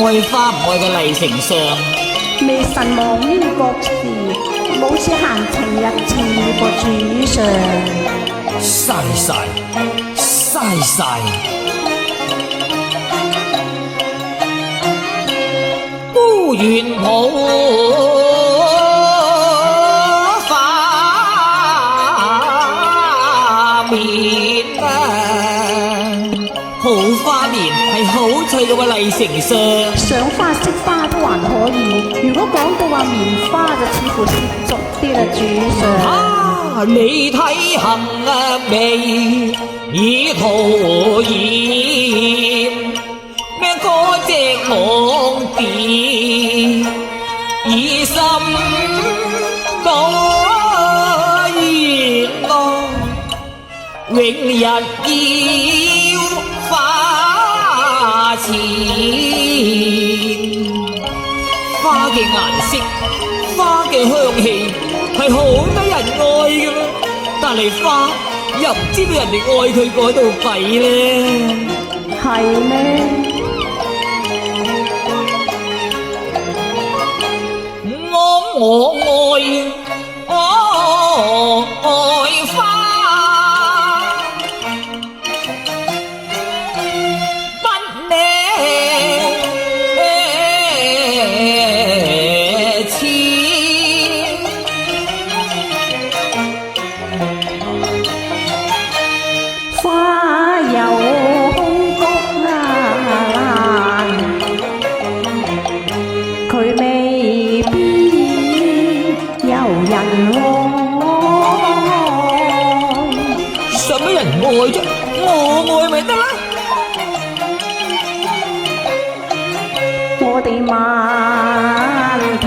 愛花唔愛嘅麗丞相，微臣忙於國事，冇此閒情逸致過主上。嘥晒，孤願抱花面好花面係好趣嘅喎，麗丞相。賞花惜花都還可以，如果講到話棉花就似乎涉俗啲啦，主上。你睇行眉已塗染，咩嗰隻浪蝶已心多緣愛，永日要花前。花嘅顏色，花嘅香氣係好得人愛嘅，但係花又唔知道人哋愛佢嗰度弊咧，係咩？我愛花，不理錢。花有空谷啊，佢未必有人愛。使乜人愛啫？我愛咪得啦。我哋漫談